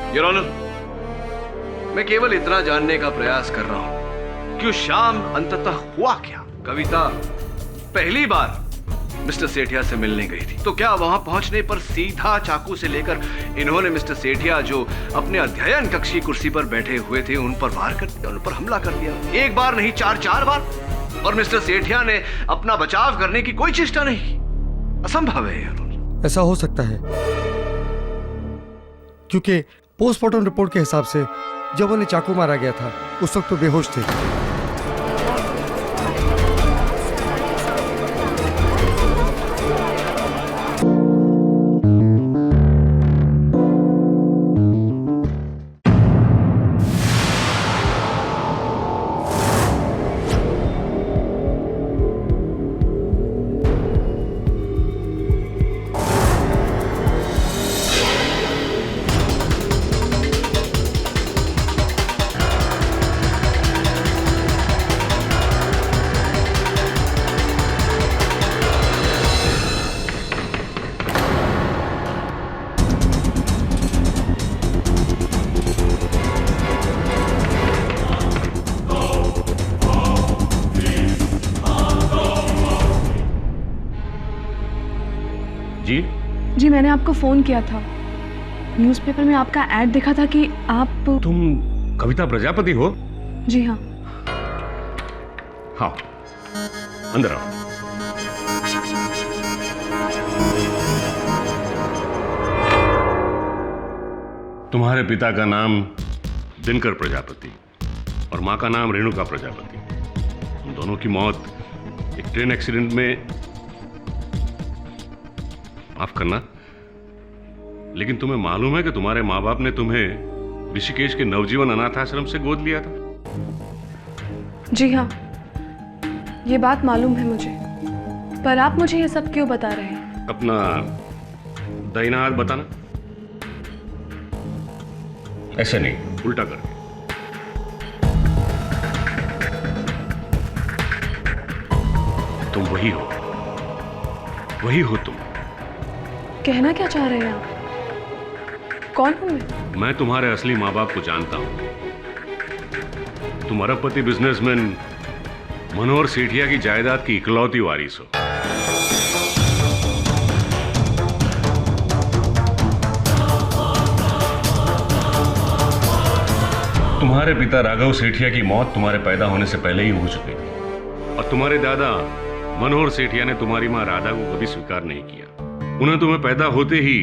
Your honour, मैं केवल इतना जानने का प्रयास कर रहा हूं कि उस शाम अंततः हुआ क्या। कविता पहली बार मिस्टर सेठिया से मिलने गई थी, तो क्या वहां पहुंचने पर सीधा चाकू से लेकर इन्होंने मिस्टर सेठिया जो अपने अध्ययन कक्ष की कुर्सी पर बैठे हुए थे उन पर वार कर दिया, उन पर हमला कर दिया? एक बार नहीं, चार बार। और मिस्टर सेठिया ने अपना बचाव करने की कोई चेष्टा नहीं की। असंभव है यार। ऐसा हो सकता है क्योंकि पोस्टमार्टम रिपोर्ट के हिसाब से जब उन्हें चाकू मारा गया था उस वक्त तो बेहोश थे। जी, मैंने आपको फोन किया था। न्यूज़पेपर में आपका ऐड देखा था कि आप। तुम कविता प्रजापति हो? जी हाँ। हाँ, अंदर आओ। तुम्हारे पिता का नाम दिनकर प्रजापति और माँ का नाम रेणुका प्रजापति। उन दोनों की मौत एक ट्रेन एक्सीडेंट में, माफ करना, लेकिन तुम्हें मालूम है कि तुम्हारे माँ बाप ने तुम्हें ऋषिकेश के नवजीवन अनाथ आश्रम से गोद लिया था? जी हाँ, ये बात मालूम है मुझे, पर आप मुझे ये सब क्यों बता रहे हैं? अपना दाहिना हाथ बताना। ऐसे नहीं, उल्टा करके। तुम वही हो तुम। कहना क्या चाह रहे हैं आप? कौन हूं मैं तुम्हारे असली माँ बाप को जानता हूं। तुम अरबपति बिजनेसमैन मनोहर सेठिया की जायदाद की इकलौती वारिस हो। तुम्हारे पिता राघव सेठिया की मौत तुम्हारे पैदा होने से पहले ही हो चुकी थी और तुम्हारे दादा मनोहर सेठिया ने तुम्हारी माँ राधा को कभी स्वीकार नहीं किया। उन्हें तुम्हें पैदा होते ही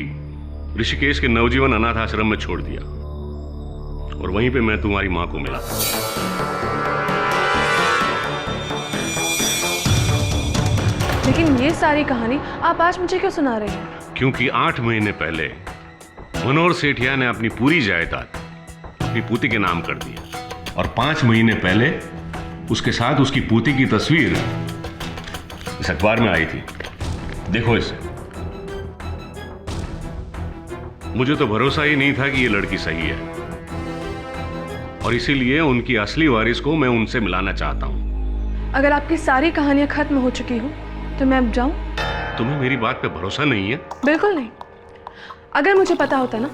ऋषिकेश के नवजीवन अनाथ आश्रम में छोड़ दिया और वहीं पे मैं तुम्हारी मां को मिला। लेकिन ये सारी कहानी आप आज मुझे क्यों सुना रहे हैं? क्योंकि 8 महीने पहले मनोहर सेठिया ने अपनी पूरी जायदाद अपनी पूती के नाम कर दिया और 5 महीने पहले उसके साथ उसकी पूती की तस्वीर इस अखबार में आई थी। देखो इसे। मुझे तो भरोसा ही नहीं था कि ये लड़की सही है और इसीलिए उनकी असली वारिस को मैं उनसे मिलाना चाहता हूं। अगर आपकी सारी कहानियां खत्म हो चुकी हो तो मैं अब जाऊं? तुम्हें मेरी बात पे भरोसा नहीं है? बिल्कुल नहीं। अगर मुझे पता होता ना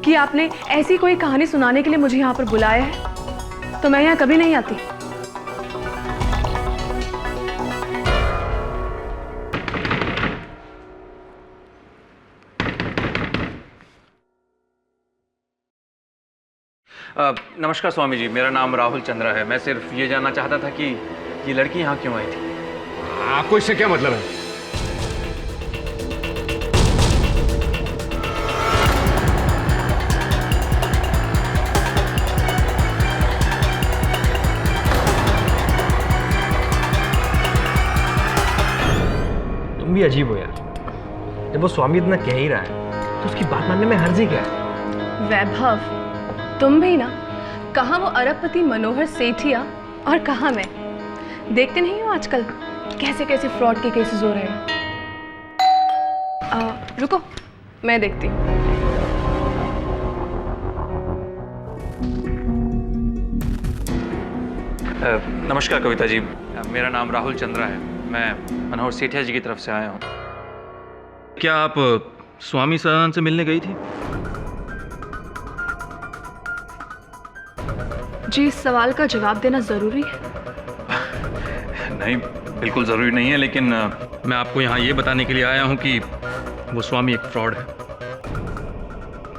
कि आपने ऐसी कोई कहानी सुनाने के लिए मुझे यहाँ पर बुलाया है तो मैं यहाँ कभी नहीं आती। नमस्कार स्वामी जी, मेरा नाम राहुल चंद्रा है। मैं सिर्फ ये जानना चाहता था कि ये लड़की यहाँ क्यों आई थी? आपको इससे क्या मतलब है? तुम भी अजीब हो यार। जब वो स्वामी इतना कह ही रहा है तो उसकी बात मानने में हर्ज ही क्या है? वैभव, तुम भी ना, कहाँ वो अरबपति मनोहर सेठिया और कहाँ मैं। देखते नहीं हो आजकल कैसे कैसे फ्रॉड के केसेस हो रहे हैं। रुको, मैं देखती हूँ। नमस्कार कविता जी, मेरा नाम राहुल चंद्रा है। मैं मनोहर सेठिया जी की तरफ से आया हूँ। क्या आप स्वामी सदानंद से मिलने गई थी? जी, इस सवाल का जवाब देना ज़रूरी है? नहीं, बिल्कुल ज़रूरी नहीं है, लेकिन मैं आपको यहाँ ये बताने के लिए आया हूँ कि वो स्वामी एक फ्रॉड है।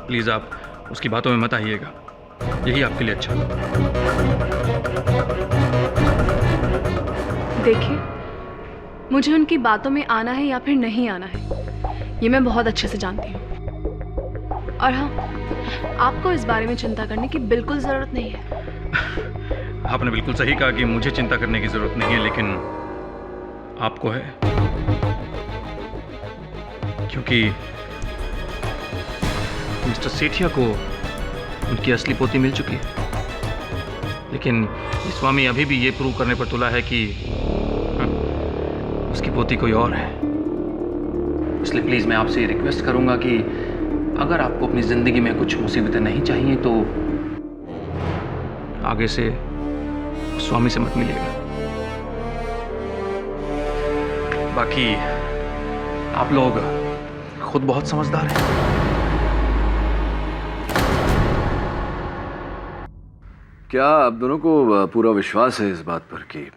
प्लीज़ आप उसकी बातों में मत आइएगा, यही आपके लिए अच्छा होगा। देखिए, मुझे उनकी बातों में आना है या फिर नहीं आना है, ये मैं बहुत अच्छे से जानती हूँ। और हाँ, आपको इस बारे में चिंता करने की बिल्कुल ज़रूरत नहीं है। आपने बिल्कुल सही कहा कि मुझे चिंता करने की ज़रूरत नहीं है, लेकिन आपको है, क्योंकि मिस्टर सेठिया को उनकी असली पोती मिल चुकी है। लेकिन ये स्वामी अभी भी ये प्रूव करने पर तुला है कि उसकी पोती कोई और है। इसलिए प्लीज़ मैं आपसे ये रिक्वेस्ट करूंगा कि अगर आपको अपनी ज़िंदगी में कुछ मुसीबतें नहीं चाहिए तो आगे से स्वामी से मत मिलिएगा। बाकी आप लोग खुद बहुत समझदार हैं। क्या आप दोनों को पूरा विश्वास है इस बात पर कि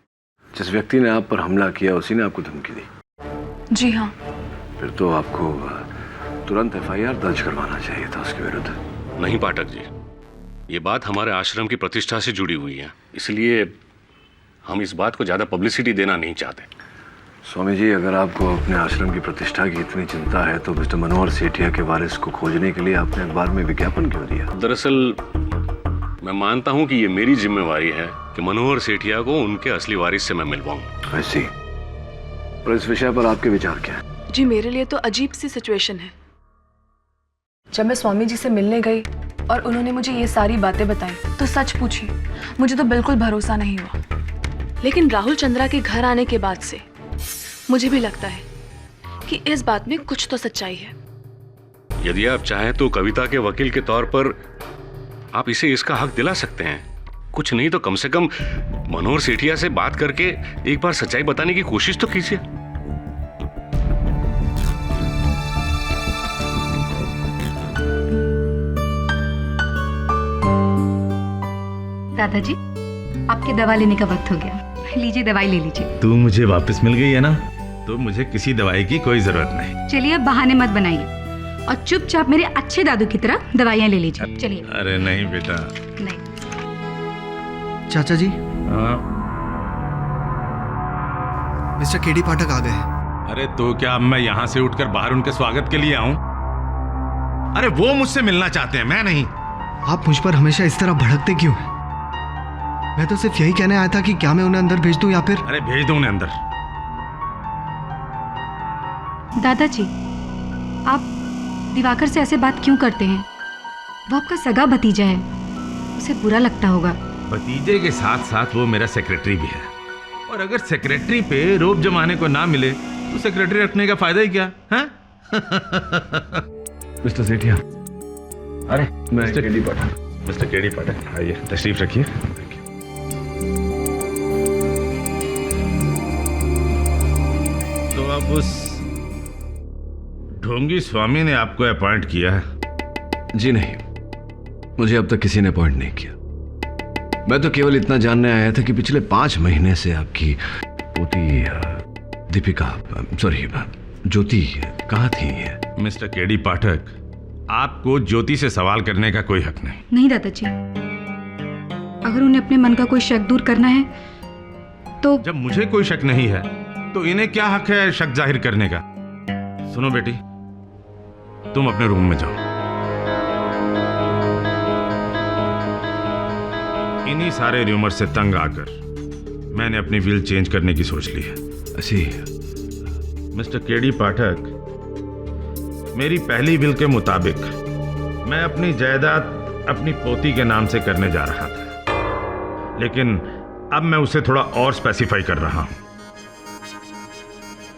जिस व्यक्ति ने आप पर हमला किया उसी ने आपको धमकी दी? जी हाँ। फिर तो आपको तुरंत FIR दर्ज करवाना चाहिए था उसके विरुद्ध। नहीं पाठक जी, ये बात हमारे आश्रम की प्रतिष्ठा से जुड़ी हुई है, इसलिए हम इस बात को ज़्यादा पब्लिसिटी देना नहीं चाहते। स्वामी जी, अगर आपको अपने आश्रम की प्रतिष्ठा की इतनी चिंता है तो मिस्टर मनोहर सेठिया के वारिस को खोजने के लिए आपने अखबार में विज्ञापन क्यों दिया? दरअसल मैं मानता हूँ कि ये मेरी जिम्मेवारी है कि मनोहर सेठिया को उनके असली वारिस से मैं मिलवाऊँ। ऐसी, पर इस विषय पर आपके विचार क्या है? जी, मेरे लिए तो अजीब सी सिचुएशन है। जब मैं स्वामी जी से मिलने गई और उन्होंने मुझे ये सारी बातें बताई तो सच पूछी, मुझे तो बिल्कुल भरोसा नहीं हुआ। लेकिन राहुल चंद्रा के घर आने के बाद से मुझे भी लगता है कि इस बात में कुछ तो सच्चाई है। यदि आप चाहें तो कविता के वकील के तौर पर आप इसे इसका हक दिला सकते हैं। कुछ नहीं तो कम से कम मनोहर सेठिया से बात करके एक बार सच्चाई बताने की कोशिश तो कीजिए। दादाजी, आपकी दवा लेने का वक्त हो गया, लीजिए दवाई ले लीजिए। तू मुझे वापस मिल गई है ना, तो मुझे किसी दवाई की कोई जरूरत नहीं। चलिए अब बहाने मत बनाइए और चुपचाप मेरे अच्छे दादू की तरह दवाइयाँ ले लीजिए। चलिए। अरे नहीं बेटा। नहीं। चाचा जी, मिस्टर KD पाठक आ गए। अरे तो क्या अब मैं यहाँ से उठकर बाहर उनके स्वागत के लिए आऊं? अरे वो मुझसे मिलना चाहते हैं, मैं नहीं। आप मुझ पर हमेशा इस तरह भड़कते क्यों हैं? मैं तो सिर्फ यही कहने आया था कि क्या मैं उन्हें अंदर भेज दूं या फिर... अरे भेज दो उन्हें अंदर। दादाजी, आप दिवाकर से ऐसे बात क्यों करते हैं? वो आपका सगा भतीजा है, उसे बुरा लगता होगा। भतीजे के साथ साथ वो मेरा सेक्रेटरी भी है, और अगर सेक्रेटरी पे रोब जमाने को ना मिले तो सेक्रेटरी रखने का फायदा ही क्या है? मिस्टर सेठिया, अरे मैं KD पाठक। मिस्टर KD पाठक, आइए तशरीफ रखिए। तो अब उस ढोंगी स्वामी ने आपको अपॉइंट किया है? जी नहीं, मुझे अब तक किसी ने अपॉइंट नहीं किया। मैं तो केवल इतना जानने आया था कि पिछले 5 महीने से आपकी पोती ज्योति कहाँ थी? मिस्टर KD पाठक, आपको ज्योति से सवाल करने का कोई हक नहीं। नहीं दादाजी, अगर उन्हें अपने मन का कोई शक दूर करना है तो... जब मुझे कोई शक नहीं है तो इन्हें क्या हक है शक जाहिर करने का? सुनो बेटी, तुम अपने रूम में जाओ। इन्हीं सारे र्यूमर से तंग आकर मैंने अपनी विल चेंज करने की सोच ली है। ऐसी? मिस्टर KD पाठक, मेरी पहली विल के मुताबिक मैं अपनी जायदाद अपनी पोती के नाम से करने जा रहा था, लेकिन अब मैं उसे थोड़ा और स्पेसिफाई कर रहा हूं।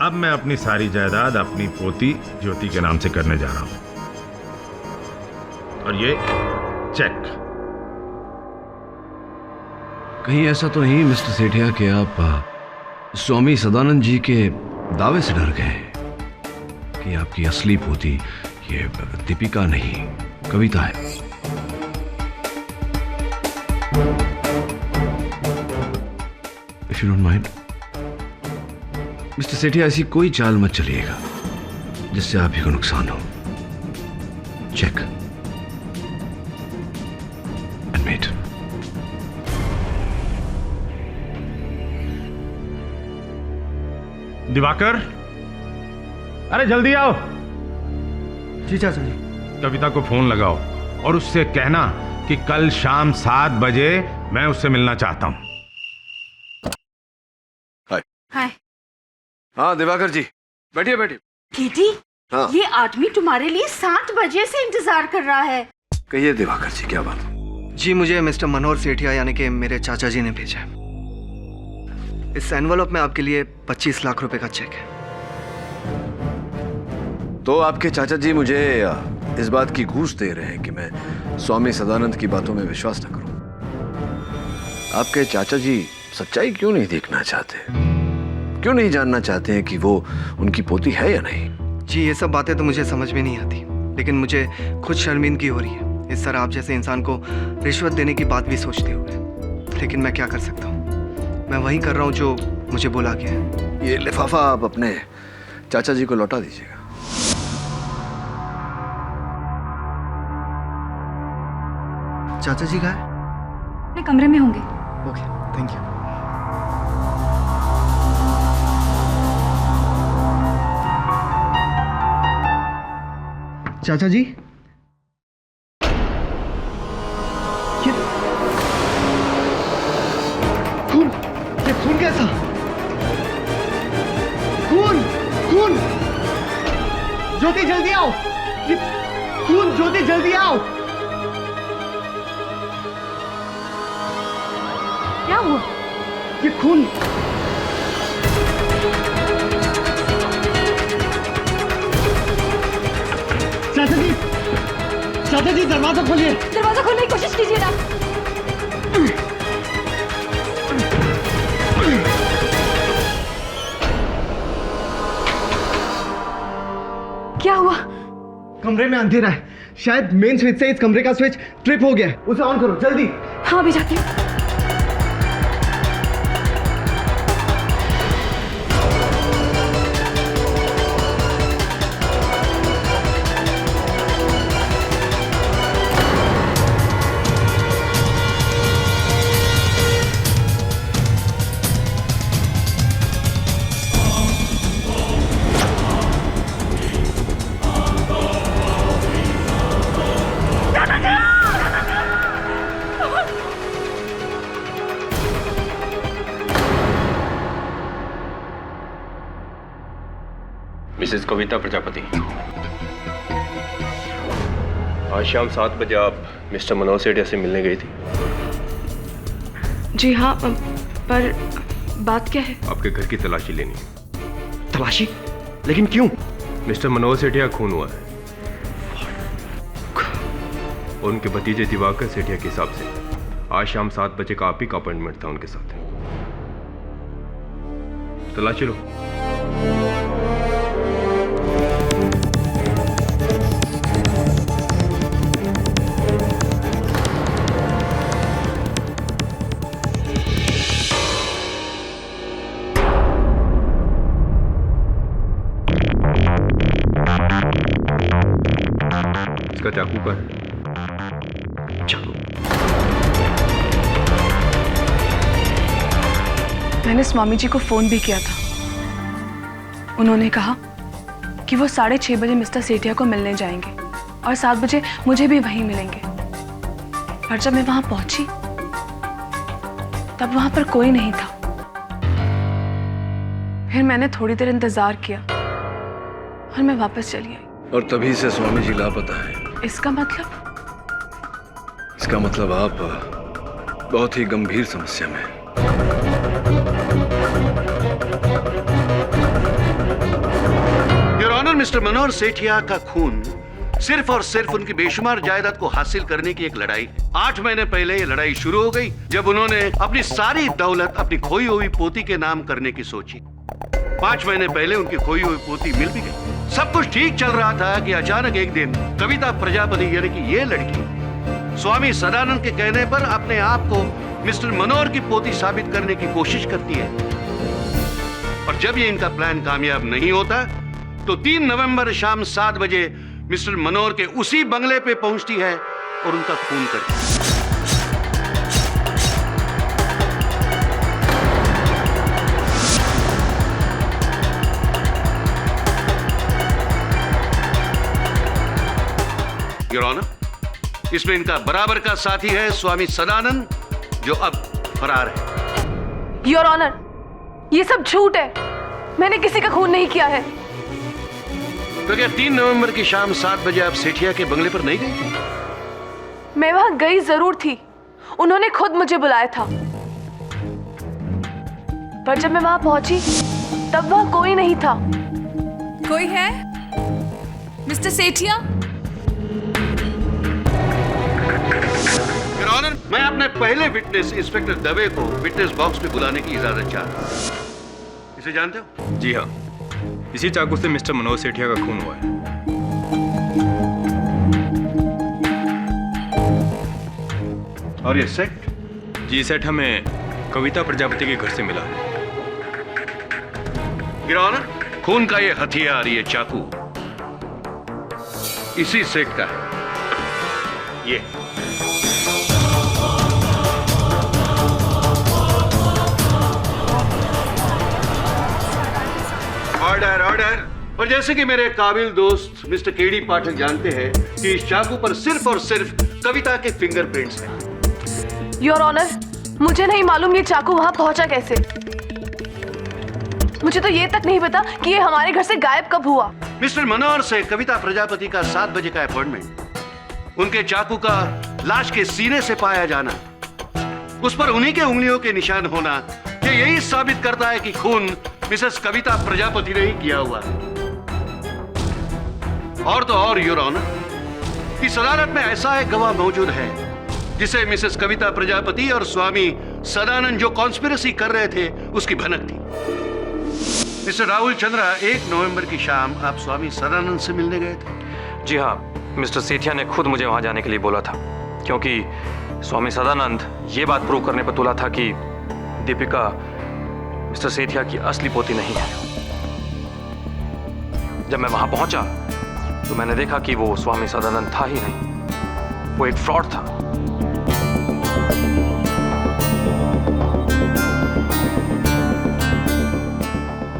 अब मैं अपनी सारी जायदाद अपनी पोती ज्योति के नाम से करने जा रहा हूं। और ये चेक। कहीं ऐसा तो नहीं मिस्टर सेठिया कि आप स्वामी सदानंद जी के दावे से डर गए कि आपकी असली पोती ये दीपिका नहीं कविता है? If you don't mind mister Sethia, ऐसी कोई चाल मत चलिएगा जिससे आप ही को नुकसान हो। Check and met. दिवाकर, अरे जल्दी आओ। जी चाचा जी। कविता को फोन लगाओ और उससे कहना कि कल शाम 7 बजे मैं उससे मिलना चाहता हूं। हाय। हाँ दिवाकर जी, बैठिए बैठिए। केटी, हाँ ये आदमी तुम्हारे लिए 7 बजे से इंतजार कर रहा है। कहिए दिवाकर जी, क्या बात? जी मुझे मिस्टर मनोहर सेठिया यानी कि मेरे चाचा जी ने भेजा है। इस एनवलप में आपके लिए 25 लाख रुपए का चेक है। तो आपके चाचा जी मुझे इस बात की घूस दे रहे हैं कि मैं स्वामी सदानंद की बातों में विश्वास न करूं। आपके चाचा जी सच्चाई क्यों नहीं देखना चाहते? क्यों नहीं जानना चाहते हैं कि वो उनकी पोती है या नहीं? जी ये सब बातें तो मुझे समझ में नहीं आती, लेकिन मुझे खुद शर्मिंदगी हो रही है इस तरह आप जैसे इंसान को रिश्वत देने की बात भी सोचते हुए। लेकिन मैं क्या कर सकता हूँ, मैं वही कर रहा हूँ जो मुझे बोला गया है। ये लिफाफा आप अपने चाचा जी को लौटा दीजिएगा। चाचा जी कहाँ है? अपने कमरे में होंगे। Okay, thank you. चाचा जी, ये खून कैसा? खून, खून! ज्योति जल्दी आओ! ये खून, ज्योति जल्दी आओ! क्या हुआ? ये खून! चाचा जी, चाचा जी दरवाजा खोलिए! दरवाजा खोलने की कोशिश कीजिए ना। क्या हुआ? कमरे में अंधेरा है, शायद मेन स्विच से इस कमरे का स्विच ट्रिप हो गया है। उसे ऑन करो जल्दी। हाँ अभी जाती हूँ। मिसेस कविता प्रजापति, आज शाम 7 बजे आप मिस्टर मनोहर सेठिया से मिलने गई थी। जी हाँ, पर बात क्या है? आपके घर की तलाशी लेनी है। तलाशी? लेकिन क्यों? मिस्टर मनोहर सेठिया खून हुआ है और उनके भतीजे दिवाकर सेठिया के हिसाब से आज शाम 7 बजे का आप ही का अपॉइंटमेंट था उनके साथ। तलाशी लो। इसका चाकू का है। चाकू? मैंने स्वामी जी को फोन भी किया था। उन्होंने कहा कि वो 6:30 बजे मिस्टर सेठिया को मिलने जाएंगे और 7 बजे मुझे भी वहीं मिलेंगे। पर जब मैं वहां पहुंची तब वहां पर कोई नहीं था। फिर मैंने थोड़ी देर इंतजार किया और मैं वापस चली आई। और तभी से स्वामी जी लापता है। इसका मतलब? इसका मतलब आप बहुत ही गंभीर समस्या में हैं। योर ऑनर, मिस्टर मनोहर सेठिया का खून सिर्फ और सिर्फ उनकी बेशुमार जायदाद को हासिल करने की एक लड़ाई। 8 महीने पहले ये लड़ाई शुरू हो गई जब उन्होंने अपनी सारी दौलत अपनी खोई हुई पोती के नाम करने की सोची। 5 महीने पहले उनकी खोई हुई पोती मिल भी गई। सब कुछ ठीक चल रहा था कि अचानक एक दिन कविता प्रजापति यानी कि ये लड़की स्वामी सदानंद के कहने पर अपने आप को मिस्टर मनोहर की पोती साबित करने की कोशिश करती है। और जब ये इनका प्लान कामयाब नहीं होता तो 3 नवंबर शाम 7 बजे मिस्टर मनोहर के उसी बंगले पे पहुंचती है और उनका खून करती है। योर ऑनर, इसमें इनका बराबर का साथी है स्वामी सदानंद, जो अब फरार है। योर ऑनर, ये सब झूठ है। मैंने किसी का खून नहीं किया है। तो क्या 3 नवंबर की शाम 7 बजे आप सेठिया के बंगले पर नहीं गई थी? मैं वहां गई जरूर थी, उन्होंने खुद मुझे बुलाया था, पर जब मैं वहां पहुंची तब वहां कोई नहीं था। कोई है? मिस्टर सेठिया? योर ऑनर, मैं अपने पहले विटनेस इंस्पेक्टर दवे को विटनेस बॉक्स में बुलाने की इजाजत चाहता हूं। इसे जानते हो? जी हाँ, इसी चाकू से मिस्टर मनोहर सेठिया का खून हुआ है। और ये सेट? जी, सेट हमें कविता प्रजापति के घर से मिला है। योर ऑनर, खून का ये हथियार, ये चाकू इसी सेट का है। ये ऑर्डर, ऑर्डर। और जैसे कि मेरे काबिल दोस्त मिस्टर केडी पाठक जानते हैं कि इस चाकू पर सिर्फ और सिर्फ कविता के फिंगरप्रिंट्स हैं। योर ऑनर, मुझे नहीं मालूम ये चाकू वहां पहुंचा कैसे। मुझे तो ये तक नहीं पता कि ये हमारे घर से गायब कब हुआ। मिस्टर मनोहर से कविता प्रजापति का 7 बजे का अपॉइंटमेंट, उनके चाकू का लाश के सीने से पाया जाना, उस पर उन्हीं के उंगलियों के निशान होना, ये यही साबित करता है कि खून मिसेस कविता प्रजापति ने ही किया हुआ है। और तो और योर ऑनर, इस अदालत में ऐसा एक गवाह मौजूद है जिसे मिसेस कविता प्रजापति और स्वामी सदानंद जो कॉन्स्पिरेसी कर रहे थे उसकी भनक थी। मिस्टर राहुल चंद्रा, 1 नवंबर की शाम आप स्वामी सदानंद से मिलने गए थे? जी हाँ, मिस्टर सेठिया ने खुद मुझे वहां जाने के लिए बोला था, क्योंकि स्वामी सदानंद ये बात प्रूव करने पर तुला था कि दीपिका मिस्टर सेठिया की असली पोती नहीं है। जब मैं वहां पहुंचा तो मैंने देखा कि वो स्वामी सदानंद था ही नहीं, वो एक फ्रॉड था।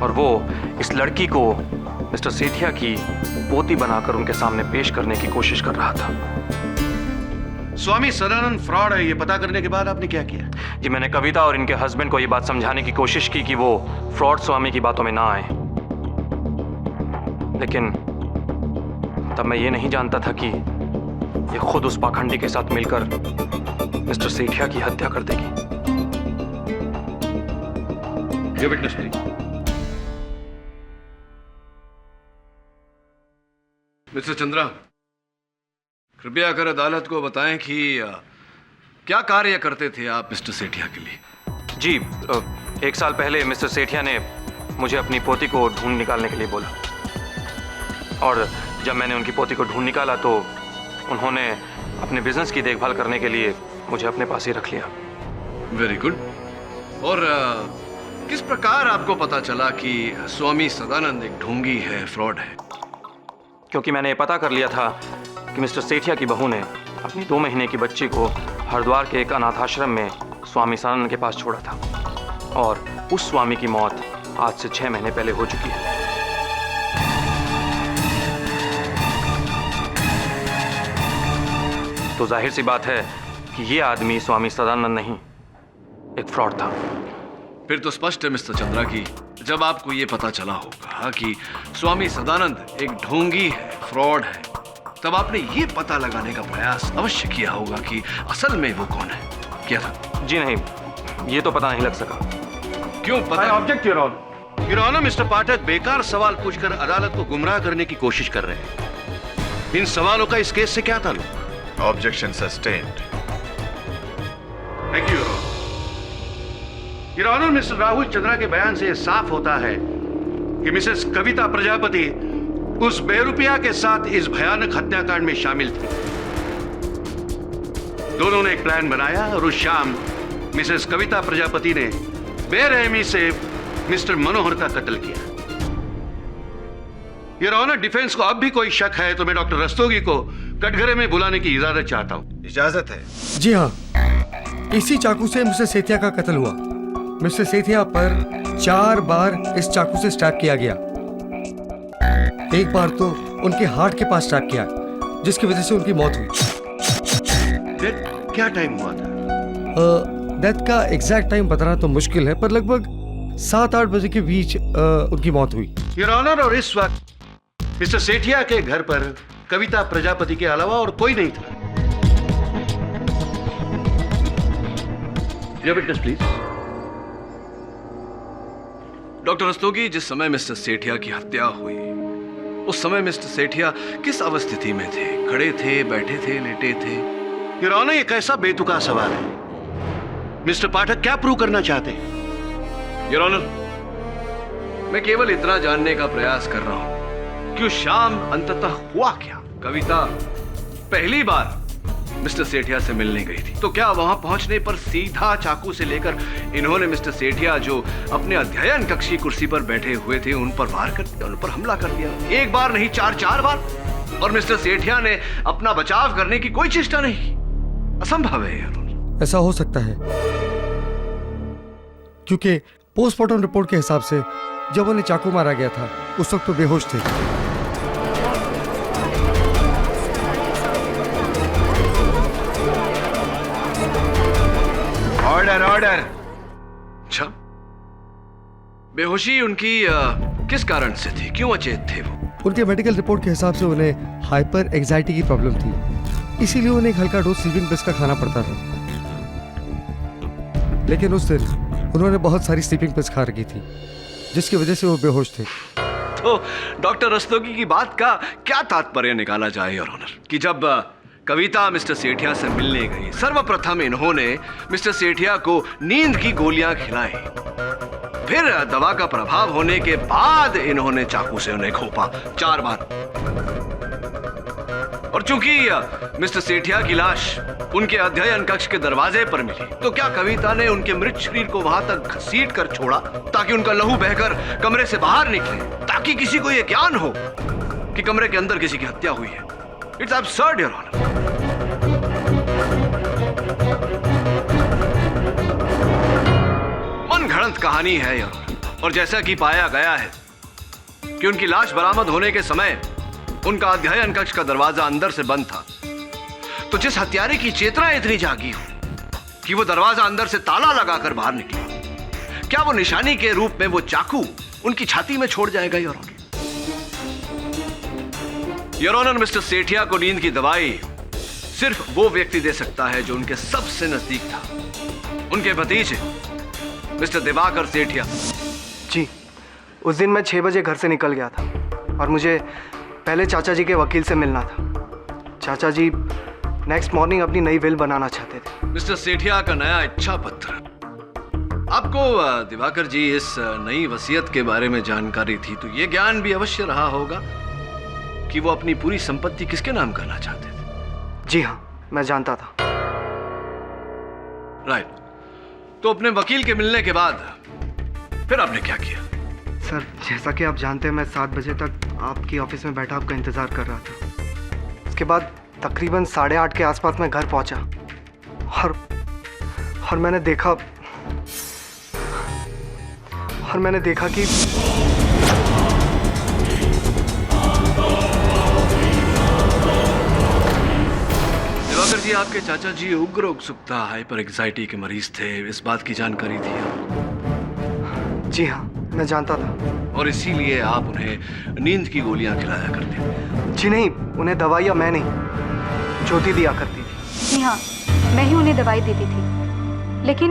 और वो इस लड़की को मिस्टर सेठिया की पोती बनाकर उनके सामने पेश करने की कोशिश कर रहा था। स्वामी सदानंद फ्रॉड है, ये पता करने के बाद आपने क्या किया? जी, मैंने कविता और इनके हस्बैंड को ये बात समझाने की कोशिश की कि वो फ्रॉड स्वामी की बातों में ना आए, लेकिन तब मैं ये नहीं जानता था कि ये खुद उस पाखंडी के साथ मिलकर मिस्टर सेठिया की हत्या कर देगी। ये विटनेस प्लीज। मिस्टर चंद्रा, कृपया कर अदालत को बताएं कि क्या कार्य करते थे आप मिस्टर सेठिया के लिए? जी, 1 साल पहले मिस्टर सेठिया ने मुझे अपनी पोती को ढूंढ निकालने के लिए बोला, और जब मैंने उनकी पोती को ढूंढ निकाला तो उन्होंने अपने बिजनेस की देखभाल करने के लिए मुझे अपने पास ही रख लिया। Very good. और किस प्रकार आपको पता चला कि स्वामी सदानंद एक ढोंगी है, फ्रॉड है? क्योंकि मैंने ये पता कर लिया था कि मिस्टर सेठिया की बहू ने अपनी 2 महीने की बच्ची को हरिद्वार के एक अनाथाश्रम में स्वामी सदानंद के पास छोड़ा था, और उस स्वामी की मौत आज से 6 महीने पहले हो चुकी है। तो जाहिर सी बात है कि ये आदमी स्वामी सदानंद नहीं, एक फ्रॉड था। फिर तो स्पष्ट है मिस्टर चंद्रा कि जब आपको ये पता चला होगा कि स्वामी सदानंद एक ढोंगी है, फ्रॉड है, तब आपने ये पता लगाने का प्रयास अवश्य किया होगा कि असल में वो कौन है। क्या था? जी नहीं, ये तो पता नहीं लग सका। क्यों पता? Object your honour. Your honour, mister Pathak बेकार सवाल पूछकर अदालत को गुमराह करने की कोशिश कर रहे हैं। इन सवालों का इस केस से क्या ताल्लुक? Objection sustained. Thank you your honour. Mister Rahul Chandra के बयान से साफ होता है कि मिसेस कविता प्रजापति उस बेरुपया के साथ इस भयानक हत्याकांड में शामिल थी। दोनों ने एक प्लान बनाया और उस शाम मिसेस कविता प्रजापति ने बेरहमी से मिस्टर मनोहर का कत्ल किया। योर ऑनर, डिफेंस को अब भी कोई शक है तो मैं डॉक्टर रस्तोगी को कटघरे में बुलाने की इजाजत चाहता हूं। इजाजत है? जी हाँ, इसी चाकू से मिस्टर सेठिया का कत्ल हुआ। मिस्टर सेठिया पर 4 बार इस चाकू से स्टैब किया गया। एक बार तो उनके हार्ट के पास स्टैब किया, जिसकी वजह से उनकी मौत हुई। डेथ क्या टाइम हुआ था? डेथ का एग्जैक्ट टाइम बताना तो मुश्किल है, पर लगभग 7-8 बजे के बीच उनकी मौत हुई। योर ऑनर, और इस वक्त मिस्टर सेठिया के घर पर कविता प्रजापति के अलावा और कोई नहीं था। Your witness please. Doctor Rastogi, जिस समय मिस्टर सेठिया की हत्या हुई उस समय मिस्टर सेठिया किस अवस्थिति में थे? खड़े थे, बैठे थे, लेटे थे? योर ऑनर, ये कैसा बेतुका सवाल है। मिस्टर पाठक क्या प्रूव करना चाहते हैं? योर ऑनर, मैं केवल इतना जानने का प्रयास कर रहा हूं कि उस शाम अंततः हुआ क्या। कविता पहली बार मिस्टर सेठिया से मिलने गई थी, तो क्या वहां पहुंचने पर सीधा चाकू से लेकर इन्होंने मिस्टर सेठिया जो अपने अध्ययन कक्ष की कुर्सी पर बैठे हुए थे उन पर वार कर दिया, उन पर हमला कर दिया? एक बार नहीं, 4 बार। और मिस्टर सेठिया ने अपना बचाव करने की कोई चेष्टा नहीं की। असंभव है यार। ऐसा हो सकता है क्योंकि पोस्टमार्टम रिपोर्ट के हिसाब से जब उन्हें चाकू मारा गया था उस वक्त तो बेहोश थे। Order order. अच्छा, बेहोशी उनकी किस कारण से थी? क्यों अचेत थे वो? उनके मेडिकल रिपोर्ट के हिसाब से उन्हें हाइपर एंजाइटी की प्रॉब्लम थी, इसीलिए उन्हें एक हल्का डोज स्लीपिंग पिल्स का खाना पड़ता था। लेकिन उस दिन उन्होंने बहुत सारी स्लीपिंग पिल्स खा रखी थी, जिसकी वजह से वो बेहोश थे। तो डॉक्टर रस्तोगी की बात का क्या तात्पर्य निकाला जाए योर ऑनर, कि जब कविता मिस्टर सेठिया से मिलने गई, सर्वप्रथम इन्होंने मिस्टर सेठिया को नींद की गोलियां खिलाई, फिर दवा का प्रभाव होने के बाद इन्होंने चाकू से उन्हें घोंपा 4 बार। और चूंकि मिस्टर सेठिया की लाश उनके अध्ययन कक्ष के दरवाजे पर मिली, तो क्या कविता ने उनके मृत शरीर को वहां तक घसीट कर छोड़ा ताकि उनका लहू बहकर कमरे से बाहर निकले, ताकि किसी को यह ज्ञान हो कि कमरे के अंदर किसी की हत्या हुई है? It's absurd your honour. मनगढ़ंत कहानी है योर ऑनर। और जैसा कि पाया गया है कि उनकी लाश बरामद होने के समय उनका अध्ययन कक्ष का दरवाजा अंदर से बंद था, तो जिस हत्यारे की चेतना इतनी जागी हो कि वो दरवाजा अंदर से ताला लगाकर बाहर निकला, क्या वो निशानी के रूप में वो चाकू उनकी छाती में छोड़ जाएगा your honour? Your honour, mister Sethia को नींद की दवाई सिर्फ वो व्यक्ति दे सकता है जो उनके सबसे नजदीक था, उनके भतीजे मिस्टर दिवाकर सेठिया। जी, उस दिन मैं 6 बजे घर से निकल गया था और मुझे पहले चाचा जी के वकील से मिलना था। चाचा जी नेक्स्ट मॉर्निंग अपनी नई विल बनाना चाहते थे। मिस्टर सेठिया का नया इच्छा पत्र। आपको दिवाकर जी इस नई वसीयत के बारे में जानकारी थी, तो ये ज्ञान भी अवश्य रहा होगा कि वो अपनी पूरी संपत्ति किसके नाम करना चाहते थे। जी हाँ, मैं जानता था। राइट। तो अपने वकील के मिलने के बाद फिर आपने क्या किया? सर, जैसा कि आप जानते हैं, मैं 7 बजे तक आपकी ऑफिस में बैठा आपका इंतज़ार कर रहा था। उसके बाद तकरीबन 8:30 के आसपास मैं घर पहुंचा और मैंने देखा कि दिवाकर जी, आपके चाचा जी उग्र उत्सुकता, हाइपर एंजाइटी के मरीज थे, इस बात की जानकारी थी आपको? जी हाँ, मैं जानता था। और इसीलिए आप उन्हें नींद की गोलियां खिलाया करते? जी नहीं, उन्हें दवाइयाँ मैं नहीं, ज्योति दिया करती थी। जी हाँ, मैं ही उन्हें दवाई देती थी, लेकिन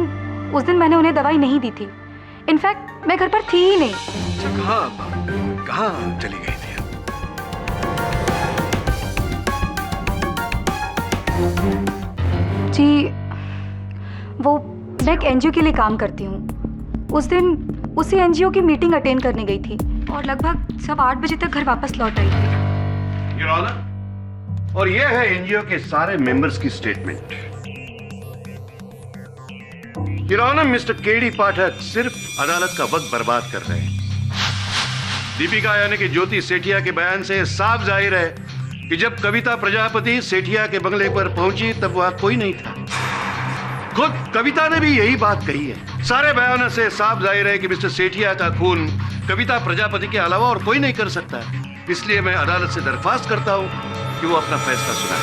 उस दिन मैंने उन्हें दवाई नहीं दी थी। इनफैक्ट मैं घर पर थी ही नहीं। अच्छा, कहाँ चली गई थी? जी, वो मैं एक एनजीओ के लिए काम करती हूँ। उस दिन उसी एनजीओ की मीटिंग अटेंड करने गई थी और लगभग सब 8 बजे तक घर वापस लौट आई थी। योर ऑनर, और ये है एनजीओ के सारे मेंबर्स की statement. Your honour, mister KD Pathak सिर्फ अदालत का वक्त बर्बाद कर रहे हैं। दीपिका यानी कि ज्योति सेठिया के बयान से साफ जाहिर है कि जब कविता प्रजापति सेठिया के बंगले पर पहुंची तब वहां कोई नहीं था। खुद कविता ने भी यही बात कही है। सारे बयानों से साफ जाहिर है कि मिस्टर सेठिया का खून कविता प्रजापति के अलावा और कोई नहीं कर सकता है। इसलिए मैं अदालत से दरख्वास्त करता हूं कि वो अपना फैसला सुनाए।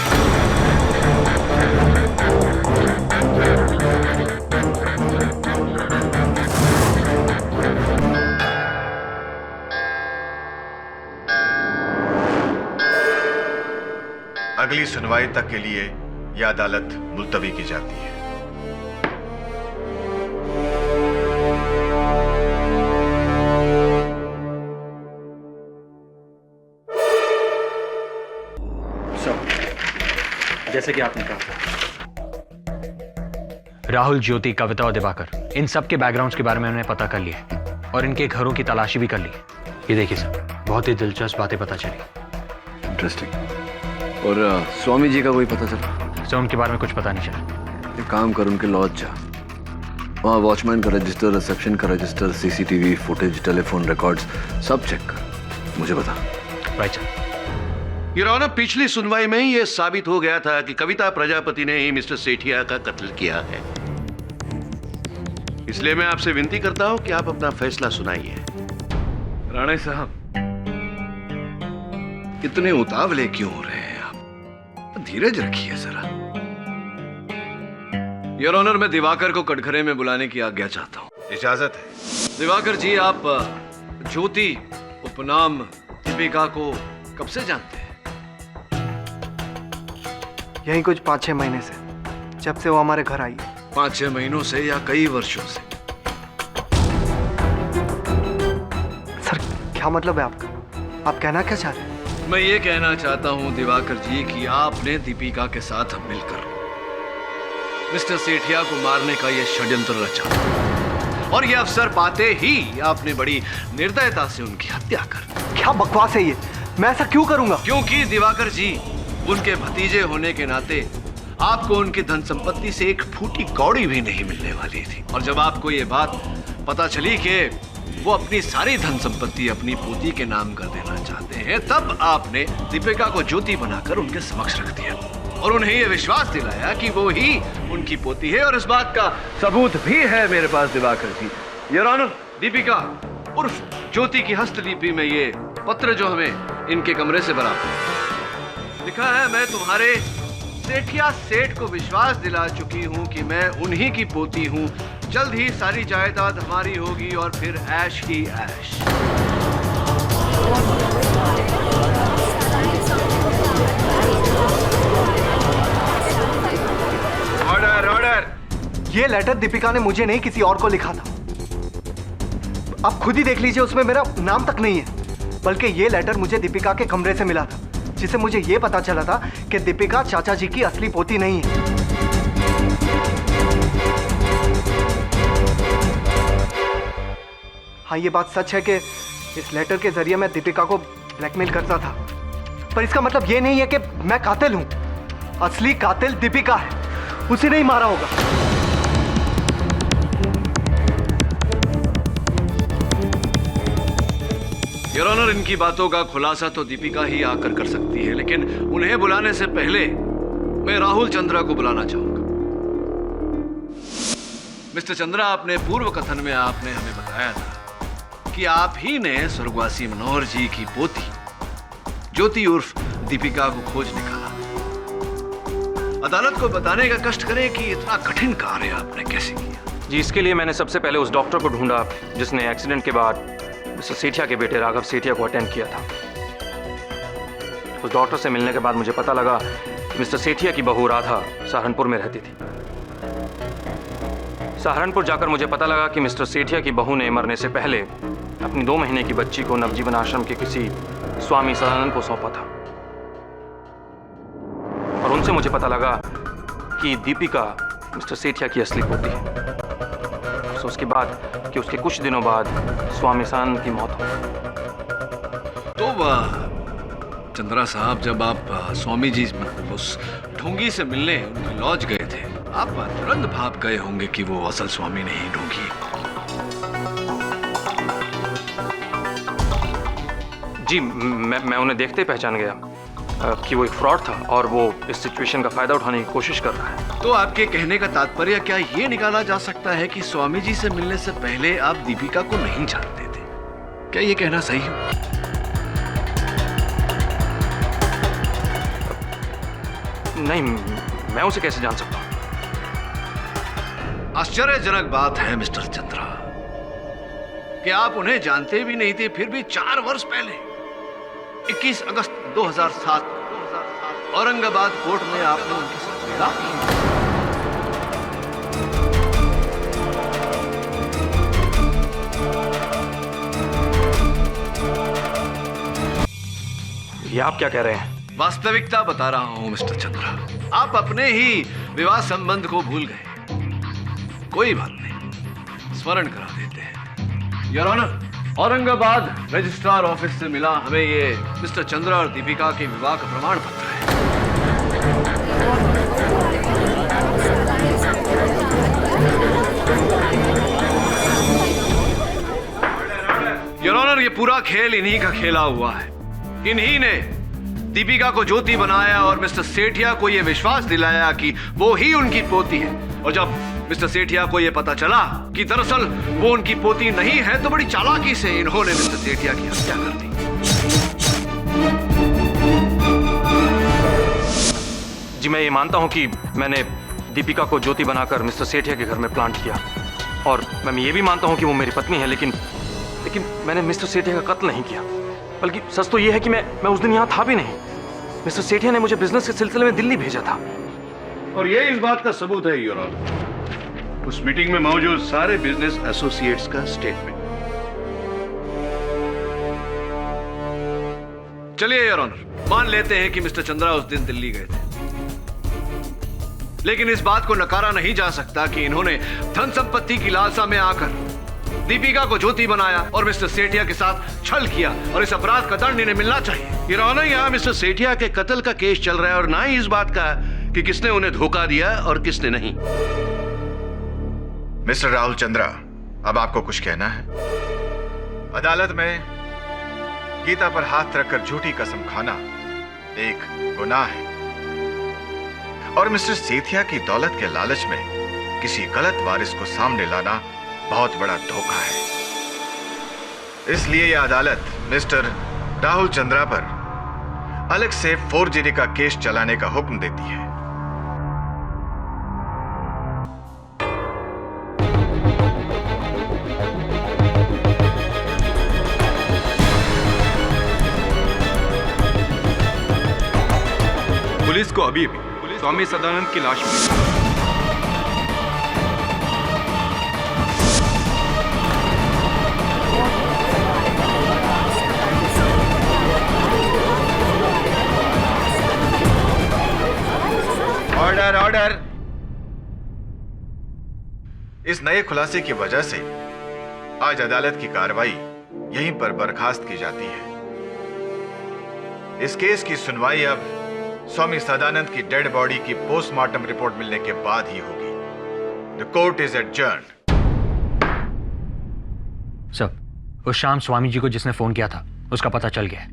अगली सुनवाई तक के लिए यह अदालत मुलतवी की जाती है। जैसे कि आपने कहा, राहुल, ज्योति, कविता और दिवाकर, इन सब के बैकग्राउंड्स के बारे में मैंने पता कर लिया और इनके घरों की तलाशी भी कर ली। ये देखिए सर, बहुत ही दिलचस्प बातें पता चली। इंटरेस्टिंग। और स्वामी जी का कोई पता चला? सर, उनके बारे में कुछ पता नहीं चला। एक काम कर, उनके लॉज जा, वहाँ वॉचमैन का रजिस्टर, रिसेप्शन का register, CCTV footage, telephone records सब चेक कर, मुझे बता। Right sir. योर ऑनर, पिछली सुनवाई में ही यह साबित हो गया था कि कविता प्रजापति ने ही मिस्टर सेठिया का कत्ल किया है। इसलिए मैं आपसे विनती करता हूं कि आप अपना फैसला सुनाइए। राणे साहब, इतने उतावले क्यों हो रहे हैं आप? धीरज रखिए जरा। योर ऑनर, मैं दिवाकर को कटघरे में बुलाने की आज्ञा चाहता हूं। इजाजत है। दिवाकर जी, आप ज्योति उपनाम दीपिका को कब से जानते हैं? यही कुछ 5-6 महीने से, जब से वो हमारे घर आई है। 5-6 महीनों से या कई वर्षों से? सर, क्या मतलब है आपका? आप कहना क्या चाह रहे हैं? मैं ये कहना चाहता हूं दिवाकर जी कि आपने दीपिका के साथ मिलकर मिस्टर सेठिया को मारने का यह षड्यंत्र रचा और ये अवसर पाते ही आपने बड़ी निर्दयता से उनकी हत्या कर। क्या बकवास है ये? मैं ऐसा क्यों करूंगा? क्योंकि दिवाकर जी, उनके भतीजे होने के नाते आपको उनकी धन संपत्ति से एक फूटी कौड़ी भी नहीं मिलने वाली थी। और जब आपको ये बात पता चली कि वो अपनी सारी धन संपत्ति अपनी पोती के नाम कर देना चाहते हैं, तब आपने दीपिका को ज्योति बनाकर उनके समक्ष रख दिया और उन्हें ये विश्वास दिलाया कि वो ही उनकी पोती है। और इस बात का सबूत भी है मेरे पास दिवाकर जी। योर ऑनर, दीपिका उर्फ ज्योति की हस्तलिपि में ये पत्र जो हमें इनके कमरे से बरामद लिखा है, मैं तुम्हारे सेठिया सेठ को विश्वास दिला चुकी हूँ कि मैं उन्हीं की पोती हूँ। जल्द ही सारी जायदाद हमारी होगी और फिर ऐश ही ऐश। Order, order. ये लेटर दीपिका ने मुझे नहीं, किसी और को लिखा था। आप खुद ही देख लीजिए, उसमें मेरा नाम तक नहीं है। बल्कि ये लेटर मुझे दीपिका के कमरे से मिला था, जिससे मुझे ये पता चला था कि दीपिका चाचा जी की असली पोती नहीं है। हाँ, ये बात सच है कि इस लेटर के जरिए मैं दीपिका को ब्लैकमेल करता था, पर इसका मतलब ये नहीं है कि मैं कातिल हूं। असली कातिल दीपिका है, उसे नहीं मारा होगा। योर ऑनर, इनकी बातों का खुलासा तो दीपिका ही आकर कर सकती है, लेकिन उन्हें बुलाने से पहले मैं राहुल चंद्रा को बुलाना चाहूंगा। मिस्टर चंद्रा, अपने पूर्व कथन में आपने हमें बताया था कि आप ही ने स्वर्गवासी मनोहर जी की पोती ज्योति उर्फ दीपिका को खोज निकाला। अदालत को बताने का कष्ट करें कि इतना कठिन कार्य आपने कैसे किया। जी, इसके लिए मैंने सबसे पहले उस डॉक्टर को ढूंढा जिसने एक्सीडेंट के बाद मिस्टर सेठिया के बेटे राघव सेठिया को अटेंड किया था। उस डॉक्टर से मिलने के बाद मुझे पता लगा कि मिस्टर सेठिया की बहू राधा सहारनपुर में रहती थी। सहारनपुर जाकर मुझे पता लगा कि मिस्टर सेठिया की बहू ने मरने से पहले अपनी 2 महीने की बच्ची को नवजीवन आश्रम के किसी स्वामी सदानंद को सौंपा था। और उनसे मुझे पता लगा कि दीपिका मिस्टर सेठिया की असली पोती है। तो उसके बाद कि उसके कुछ दिनों बाद स्वामी सदानंद की मौत हो। तो चंद्रा साहब, जब आप स्वामी जी उस ढोंगी से मिलने उनके लॉज गए थे, आप तुरंत भाप गए होंगे कि वो असल स्वामी नहीं ढूंढी। जी मैं उन्हें देखते ही पहचान गया कि वो एक फ्रॉड था और वो इस सिचुएशन का फायदा उठाने की कोशिश कर रहा है। तो आपके कहने का तात्पर्य क्या ये निकाला जा सकता है कि स्वामी जी से मिलने से पहले आप दीपिका को नहीं जानते थे? क्या ये कहना सही है? नहीं, मैं उसे कैसे जान सकता हूँ? आश्चर्यजनक बात है मिस्टर चंद्रा कि आप उन्हें जानते भी नहीं थे, फिर भी 4 वर्ष पहले 21 अगस्त 2007 औरंगाबाद कोर्ट में आपने उनके साथ मिला। ये आप क्या कह रहे हैं? वास्तविकता बता रहा हूं मिस्टर चंद्रा। आप अपने ही विवाह संबंध को भूल गए। कोई बात नहीं, स्मरण करा देते हैं। Your honour, Aurangabad registrar office से मिला हमें ये मिस्टर चंद्रा और दीपिका के विवाह का प्रमाण पत्र है। योर ऑनर, ये पूरा खेल इन्हीं का खेला हुआ है। इन्हीं ने दीपिका को ज्योति बनाया और मिस्टर सेठिया को यह विश्वास दिलाया कि वो ही उनकी पोती है। और जब मिस्टर सेठिया को यह पता चला कि दरअसल वो उनकी पोती नहीं है, तो बड़ी चालाकी से इन्होंने मिस्टर सेठिया की हत्या कर दी। जी मैं ये मानता हूं कि मैंने दीपिका को ज्योति बनाकर मिस्टर सेठिया के घर में प्लांट किया, और मैं ये भी मानता हूं कि वो मेरी पत्नी है, लेकिन मैंने मिस्टर सेठिया का कत्ल नहीं किया। बल्कि सच तो ये है कि मैं उस दिन यहाँ था भी नहीं। मिस्टर सेठिया ने मुझे बिजनेस के सिलसिले में दिल्ली भेजा था। और ये इस बात का सबूत है योर ऑनर, उस मीटिंग में मौजूद सारे बिजनेस एसोसिएट्स का स्टेटमेंट। चलिए योर ऑनर, मान लेते हैं कि मिस्टर चंद्रा उस दिन दिल्ली गए थे, लेकिन इस बात को नकारा नहीं जा सकता कि इन्होंने धन संपत्ति की लालसा में आकर दीपिका को ज्योति बनाया और मिस्टर सेठिया के साथ छल किया, और इस अपराध का दंड इन्हें मिलना चाहिए। योर ऑनर, यहाँ मिस्टर सेठिया के कत्ल का केस चल रहा है और ना ही इस बात का कि किसने उन्हें धोखा दिया और किसने नहीं। मिस्टर राहुल चंद्रा, अब आपको कुछ कहना है? अदालत में गीता पर हाथ रखकर झूठी कसम खाना एक गुनाह है, और मिस्टर सेठिया की दौलत के लालच में किसी गलत वारिस को सामने लाना बहुत बड़ा धोखा है। इसलिए यह अदालत मिस्टर राहुल चंद्रा पर अलग से फोर्जरी का केस चलाने का हुक्म देती है। पुलिस को अभी स्वामी सदानंद की लाश मिली। Order order. इस नए खुलासे की वजह से आज अदालत की कार्रवाई यहीं पर बर्खास्त की जाती है। इस केस की सुनवाई अब स्वामी सदानंद की डेड बॉडी की पोस्टमार्टम रिपोर्ट मिलने के बाद ही होगी। The court is adjourned. Sir, उस शाम स्वामी जी को जिसने फोन किया था उसका पता चल गया है।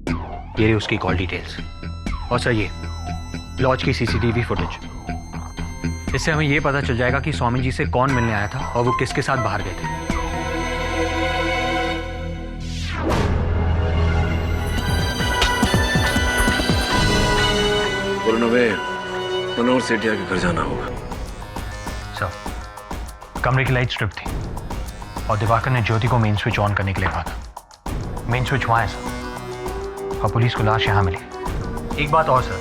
ये रही उसकी कॉल डिटेल्स। और सर, ये लॉज की सीसीटीवी फुटेज। इससे हमें ये पता चल जाएगा कि स्वामी जी से कौन मिलने आया था और वो किसके साथ बाहर गए थे। मनोहर सेठिया के घर जाना होगा। सर, कमरे की लाइट स्ट्रिप थी और दिवाकर ने ज्योति को मेन स्विच ऑन करने के लिए कहा था। मेन स्विच वहां है सर, और पुलिस को लाश यहां मिली। एक बात और सर,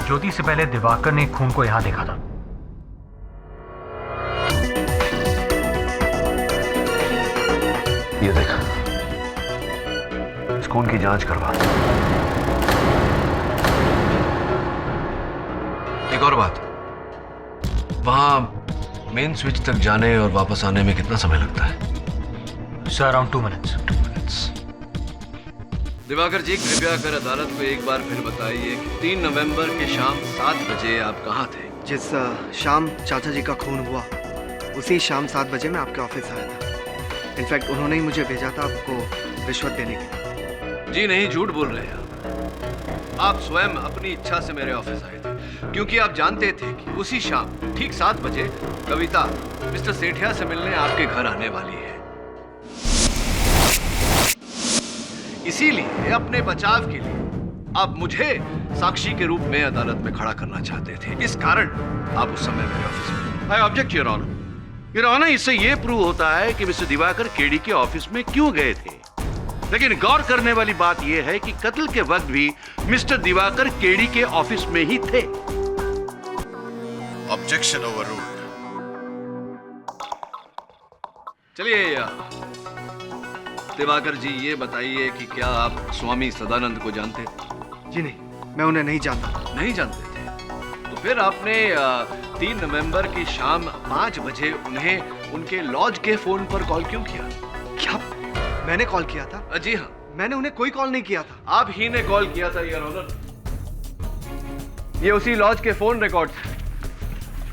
ज्योति से पहले दिवाकर ने खून को यहां देखा था। ये देख, इस खून की जांच करवा। एक और बात, वहां मेन स्विच तक जाने और वापस आने में कितना समय लगता है? Sir, around 2 minutes. Diwakar ji, कृपया कर अदालत को एक बार फिर बताइए कि 3 नवंबर के शाम 7 बजे आप कहाँ थे? जिस शाम चाचा जी का खून हुआ उसी शाम 7 बजे मैं आपके ऑफिस आया था। इनफैक्ट उन्होंने ही मुझे भेजा था आपको रिश्वत देने के लिए। जी नहीं, झूठ बोल रहे हैं आप स्वयं अपनी इच्छा से मेरे ऑफिस आए थे, क्योंकि आप जानते थे कि उसी शाम ठीक 7 बजे कविता मिस्टर सेठिया से मिलने आपके घर आने वाली है। इसीलिए अपने बचाव के लिए आप मुझे साक्षी के रूप में अदालत में खड़ा करना चाहते थे। इस कारण आप उस समय मेरे ऑफिस में। I object your honour. Your honour, इससे यह प्रूव होता है कि मिस्टर दिवाकर केडी के ऑफिस में क्यों गए थे। लेकिन गौर करने वाली बात यह है कि कत्ल के वक्त भी मिस्टर दिवाकर केडी के ऑफिस में ही थे। Objection overruled. चलिए दिवाकर जी, ये बताइए कि क्या आप स्वामी सदानंद को जानते थे? जी नहीं, मैं उन्हें नहीं जानता। नहीं जानते थे? तो फिर आपने 3 नवंबर की शाम 5 बजे उन्हें उनके लॉज के फोन पर कॉल क्यों किया? क्या मैंने कॉल किया था? जी हाँ, मैंने उन्हें कोई कॉल नहीं किया था। आप ही ने कॉल किया था योर ऑनर। ये उसी लॉज के फोन रिकॉर्ड है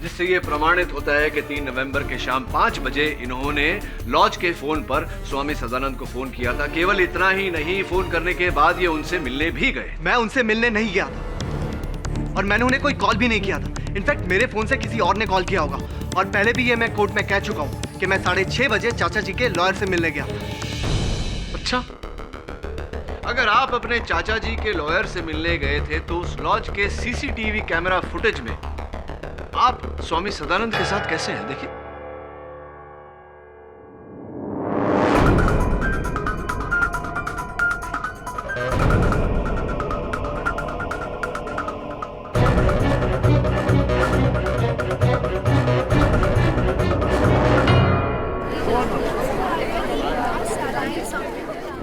जिससे ये प्रमाणित होता है कि 3 नवंबर के शाम 5 बजे इन्होंने लॉज के फोन पर स्वामी सदानंद को फोन किया था। केवल इतना ही नहीं, फोन करने के बाद ये उनसे मिलने भी गए। मैं उनसे मिलने नहीं गया था और मैंने उन्हें कोई कॉल भी नहीं किया था। इनफैक्ट मेरे फोन से किसी और ने कॉल किया होगा और पहले भी ये मैं कोर्ट में कह चुका हूँ कि मैं 6:30 बजे चाचा जी के लॉयर से मिलने गया। अच्छा, अगर आप अपने चाचा जी के लॉयर से मिलने गए थे तो उस लॉज के सीसीटीवी कैमरा फुटेज में आप स्वामी सदानंद के साथ कैसे हैं? देखिए।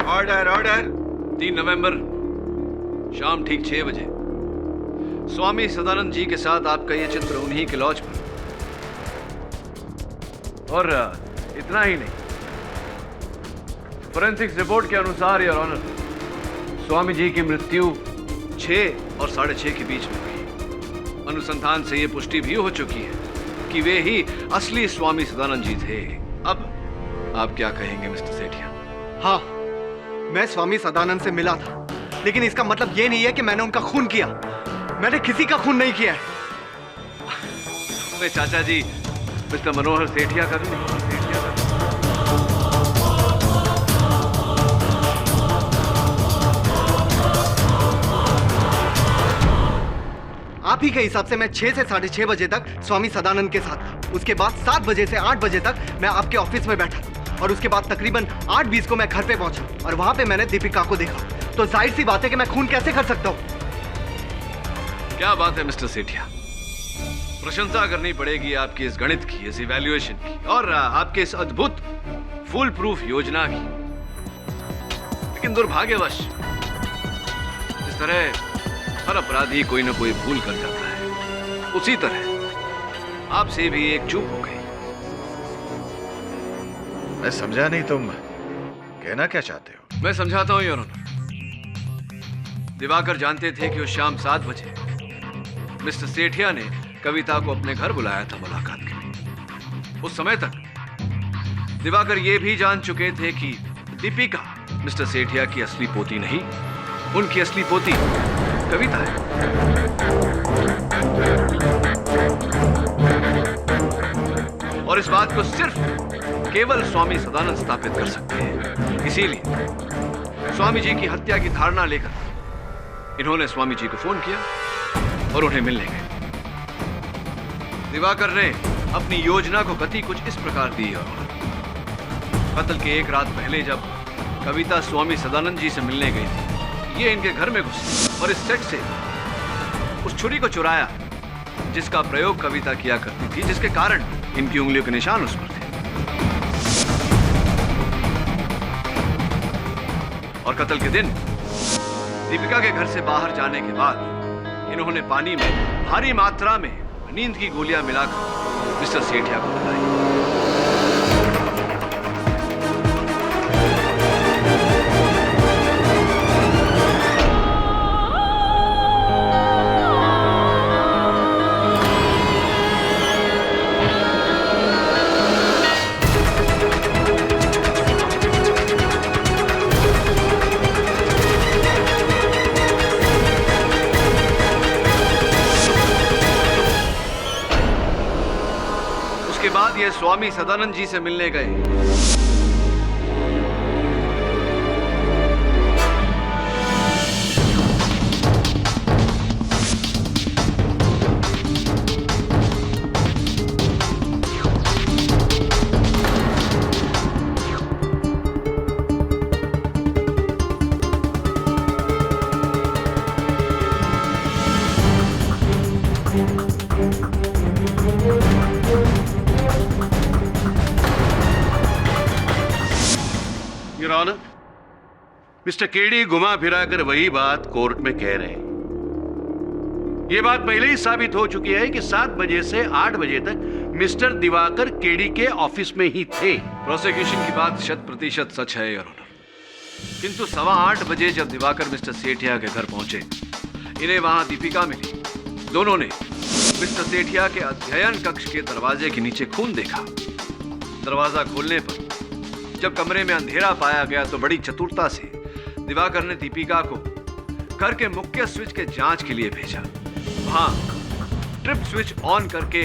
Order order. 3 नवंबर शाम ठीक 6 बजे स्वामी सदानंद जी के साथ आपका ये चित्र उन्हीं के लॉज पर। और इतना ही नहीं, फोरेंसिक्स रिपोर्ट के अनुसार योर ऑनर, स्वामी जी की मृत्यु 6 और 6:30 के बीच में हुई। अनुसंधान से ये पुष्टि भी हो चुकी है कि वे ही असली स्वामी सदानंद जी थे। अब आप क्या कहेंगे मिस्टर सेठिया? हाँ, मैं स्वामी सदानंद से मिला था, लेकिन इसका मतलब ये नहीं है कि मैंने उनका खून किया। मैंने किसी का खून नहीं किया है। अपने चाचा जी मिस्टर मनोहर सेठिया का भी नहीं। आप ही के हिसाब से मैं 6 से 6:30 बजे तक स्वामी सदानंद के साथ था। उसके बाद 7 बजे से 8 बजे तक मैं आपके ऑफिस में बैठा था और उसके बाद तकरीबन 8:20 को मैं घर पे पहुंचा और वहां पे मैंने दीपिका को देखा। तो जाहिर सी बात है कि मैं खून कैसे कर सकता हूँ। क्या बात है मिस्टर सेठिया, प्रशंसा करनी पड़ेगी आपकी इस गणित की, इस इवैल्यूएशन की और आपके इस अद्भुत फुल प्रूफ योजना की। लेकिन दुर्भाग्यवश इस तरह हर अपराधी कोई ना कोई भूल कर जाता है, उसी तरह आपसे भी एक चूक हो गई। मैं समझा नहीं, तुम कहना क्या चाहते हो? मैं समझाता हूं योर ऑनर। दिवाकर जानते थे कि उस शाम 7 बजे मिस्टर सेठिया ने कविता को अपने घर बुलाया था मुलाकात के लिए। उस समय तक दिवाकर ये भी जान चुके थे कि दीपिका मिस्टर सेठिया की असली पोती नहीं, उनकी असली पोती कविता है। और इस बात को सिर्फ केवल स्वामी सदानंद स्थापित कर सकते हैं। इसीलिए स्वामी जी की हत्या की धारणा लेकर इन्होंने स्वामी जी को फोन किया और उन्हें मिलने गए। दिवाकर ने अपनी योजना को गति कुछ इस प्रकार दी और कत्ल के एक रात पहले जब कविता स्वामी सदानंद जी से मिलने गई थी, ये इनके घर में घुसी और इस सेट से उस छुरी को चुराया जिसका प्रयोग कविता किया करती थी, जिसके कारण इनकी उंगलियों के निशान उस पर थे। और कत्ल के दिन दीपिका के घर से बाहर जाने के बाद इन्होंने पानी में भारी मात्रा में नींद की गोलियां मिलाकर मिस्टर सेठिया को बताई। उसके बाद ये स्वामी सदानंद जी से मिलने गए। योर ऑनर, मिस्टर केडी घुमा फिरा कर वही बात कोर्ट में कह रहे हैं। यह बात पहले ही साबित हो चुकी है कि 7 बजे से 8 बजे तक मिस्टर दिवाकर केडी के ऑफिस में ही थे। प्रोसिक्यूशन की बात 100% सच है योर ऑनर, किंतु 7:15 बजे जब दिवाकर मिस्टर सेठिया के घर पहुंचे, इन्हें वहां दीपिका मिली। दोनों ने मिस्टर सेठिया के अध्ययन कक्ष के दरवाजे के नीचे खून देखा। दरवाजा खोलने पर जब कमरे में अंधेरा पाया गया तो बड़ी चतुरता से दिवाकर ने दीपिका को घर के मुख्य स्विच के जांच के लिए भेजा। वहां ट्रिप स्विच ऑन करके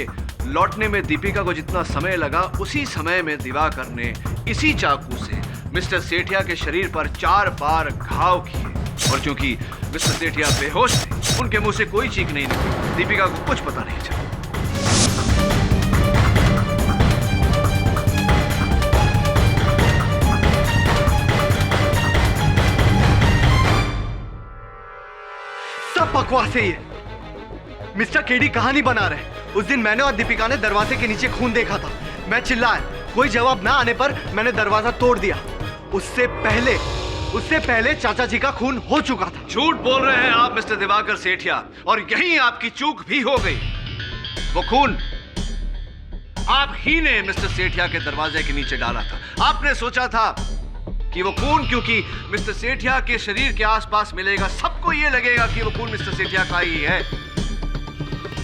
लौटने में दीपिका को जितना समय लगा, उसी समय में दिवाकर ने इसी चाकू से मिस्टर सेठिया के शरीर पर 4 बार घाव किए। और क्योंकि मिस्टर सेठिया बेहोश थे, उनके मुंह से कोई चीख नहीं निकली। दीपिका को कुछ पता नहीं चला। सब बकवास है ये। मिस्टर केडी कहानी बना रहे। उस दिन मैंने और दीपिका ने दरवाजे के नीचे खून देखा था। मैं चिल्लाया, कोई जवाब ना आने पर मैंने दरवाजा तोड़ दिया। उससे पहले चाचा जी का खून हो चुका था। झूठ बोल रहे हैं आप मिस्टर दिवाकर सेठिया, और यही आपकी चूक भी हो गई। वो खून आप ही ने मिस्टर सेठिया के दरवाजे के नीचे डाला था। आपने सोचा था कि वो खून क्योंकि मिस्टर सेठिया के शरीर के आसपास मिलेगा, सबको ये लगेगा कि वो खून मिस्टर सेठिया का ही है।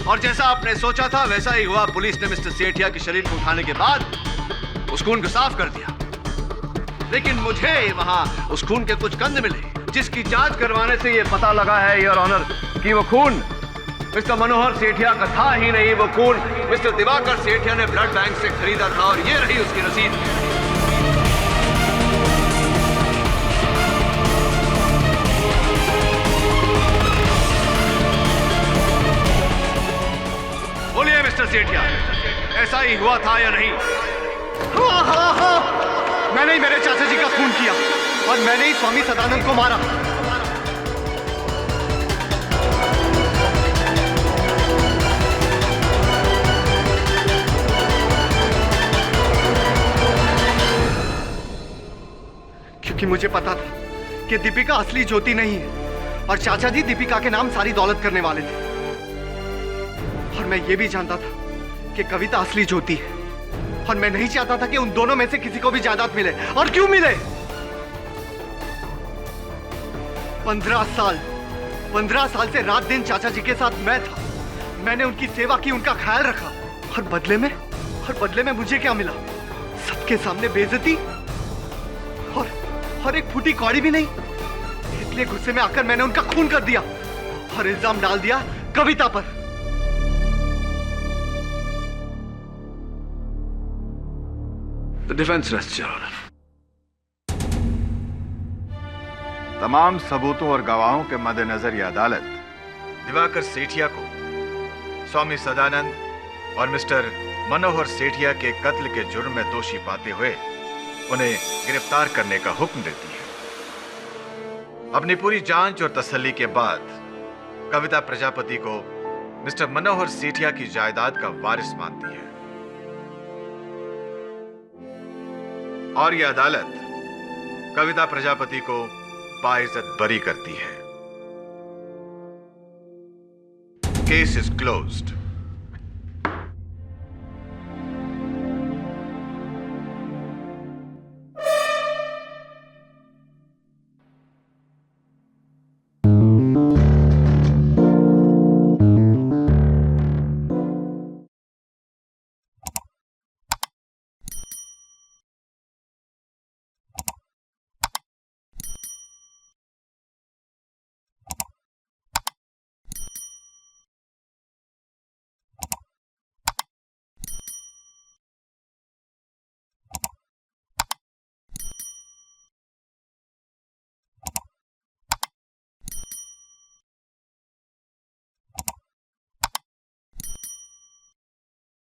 और जैसा आपने सोचा था वैसा ही हुआ। पुलिस ने मिस्टर सेठिया के शरीर को उठाने के बाद उस खून को साफ कर दिया। लेकिन मुझे वहां उस खून के कुछ कंद मिले, जिसकी जांच करवाने से यह पता लगा है योर ऑनर कि वो खून मिस्टर मनोहर सेठिया का था ही नहीं। वो खून मिस्टर दिवाकर सेठिया ने ब्लड बैंक से खरीदा था, और ये रही उसकी रसीद। बोलिए मिस्टर सेठिया, ऐसा ही हुआ था या नहीं? हाँ। मैंने ही मेरे चाचा जी का खून किया, और मैंने ही स्वामी सदानंद को मारा। क्योंकि मुझे पता था कि दीपिका असली ज्योति नहीं है, और चाचा जी दीपिका के नाम सारी दौलत करने वाले थे। और मैं ये भी जानता था कि कविता असली ज्योति है, और मैं नहीं चाहता था कि उन दोनों में से किसी को भी जायदाद मिले। और क्यों मिले? 15 साल से रात दिन चाचा जी के साथ मैं था। मैंने उनकी सेवा की, उनका ख्याल रखा, और बदले में मुझे क्या मिला? सबके सामने बेइज्जती और एक फूटी कौड़ी भी नहीं। इसलिए गुस्से में आकर मैंने उनका खून कर दिया और इल्जाम डाल दिया कविता पर। The defense rests, Your Honor. तमाम सबूतों और गवाहों के मद्देनजर यह अदालत दिवाकर सेठिया को स्वामी सदानंद और मिस्टर मनोहर सेठिया के कत्ल के जुर्म में दोषी पाते हुए उन्हें गिरफ्तार करने का हुक्म देती है। अपनी पूरी जांच और तसल्ली के बाद कविता प्रजापति को मिस्टर मनोहर सेठिया की जायदाद का वारिस मानती है, और यह अदालत कविता प्रजापति को बाइज्जत बरी करती है। Case is closed.